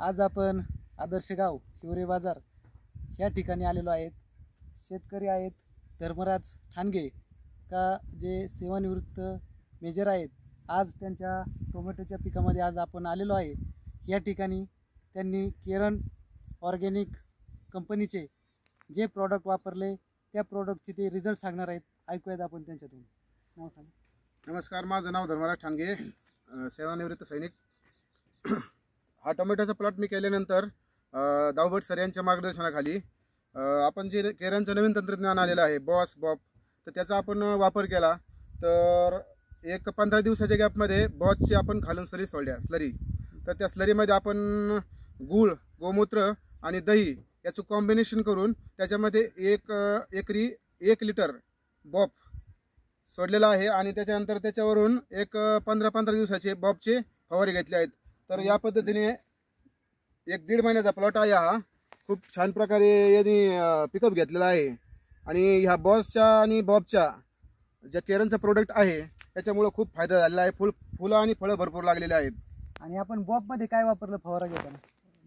आज आपण आदर्श गाव हिवरे बाजार ह्या ठिकाणी आलेलो आहेत। शेतकरी आहेत धर्मराज ठाणगे का जे सेवानिवृत्त मेजर आहेत। आज त्यांच्या टोमॅटोच्या पिकामध्ये आज आपण आलेलो आहे। या ठिकाणी त्यांनी केरन ऑर्गॅनिक कंपनीचे जे प्रॉडक्ट वापरले त्या प्रॉडक्टचे ते रिझल्ट सांगणार आहेत। ऐकूयात आपण त्यांच्यातून। नाव सांगा। नमस्कार, माझं नाव धर्मराज ठाणगे, सेवानिवृत्त सैनिक। हा टोमॅटोचा प्लॉट मी केल्यानंतर दाऊभट सर यांच्या मार्गदर्शनाखाली आपण जे केरनचं नवीन तंत्रज्ञान आलेलं आहे बॉस बॉप, तर त्याचा आपण वापर केला। तर एक 15 दिवसाच्या गॅपमध्ये बॉसची आपण खालून स्लरी, तर त्या स्लरीमध्ये आपण गूळ, गोमूत्र आणि दही याचं कॉम्बिनेशन करून त्याच्यामध्ये एकरी 1 लिटर बॉप सोडलेला आहे आणि त्याच्यानंतर त्याच्यावरून एक 15 दिवसाचे बॉपचे फवारे घेतले आहेत। तर या पद्धतीने 1-1.5 महिन्याचा प्लॉट आहे हा। खूप छान प्रकारे यांनी पिकअप घेतलेला आहे आणि ह्या बॉसच्या आणि बॉबच्या ज्या केरनचा प्रोडक्ट आहे त्याच्यामुळे खूप फायदा झालेला आहे। फुलं आणि फळं भरपूर लागलेले आहेत। आणि आपण बॉबमध्ये काय वापरलं फवारा घेताना?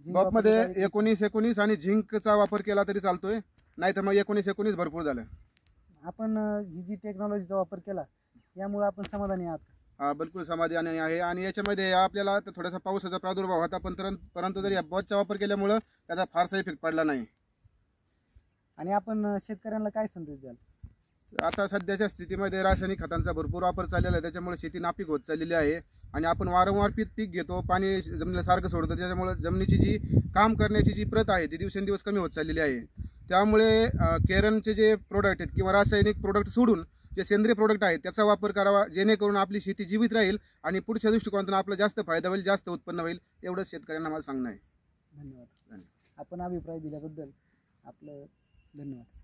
बॉबमध्ये 19-19 आणि झिंकचा वापर केला तरी चालतोय, नाहीतर मग 19-19 भरपूर झालं। आपण ही जी टेक्नॉलॉजीचा वापर केला यामुळे आपण समाधानी आहात? हा, बिलकुल समाधानी आहे। आणि याच्यामध्ये आपल्याला तर थोडासा पावसाचा प्रादुर्भाव होता, परंतु तरी या बॉसचा वापर केल्यामुळे त्याचा फारसा इफेक्ट पडला नाही। आणि आपण शेतकऱ्यांना काय संदेश द्याल? आता सध्याच्या स्थितीमध्ये रासायनिक खतांचा भरपूर वापर चाललेला आहे, त्याच्यामुळे शेती नापीक होत चाललेली आहे आणि आपण वारंवार पीक घेतो, पाणी जमिनीला सारखं सोडतो, त्याच्यामुळे जमिनीची जी काम करण्याची जी प्रत आहे ती दिवसेंदिवस कमी होत चाललेली आहे। त्यामुळे केरनचे जे प्रोडक्ट आहेत किंवा रासायनिक प्रोडक्ट सोडून जे सेंद्रिय प्रोडक्ट आहेत त्याचा वापर करावा, जेणेकरून आपली शेती जीवित राहील आणि पुढच्या दृष्टिकोनातून आपला जास्त फायदा होईल, जास्त उत्पन्न होईल, एवढंच शेतकऱ्यांना मला सांगणं आहे। धन्यवाद। आपण अभिप्राय दिल्याबद्दल आपलं धन्यवाद।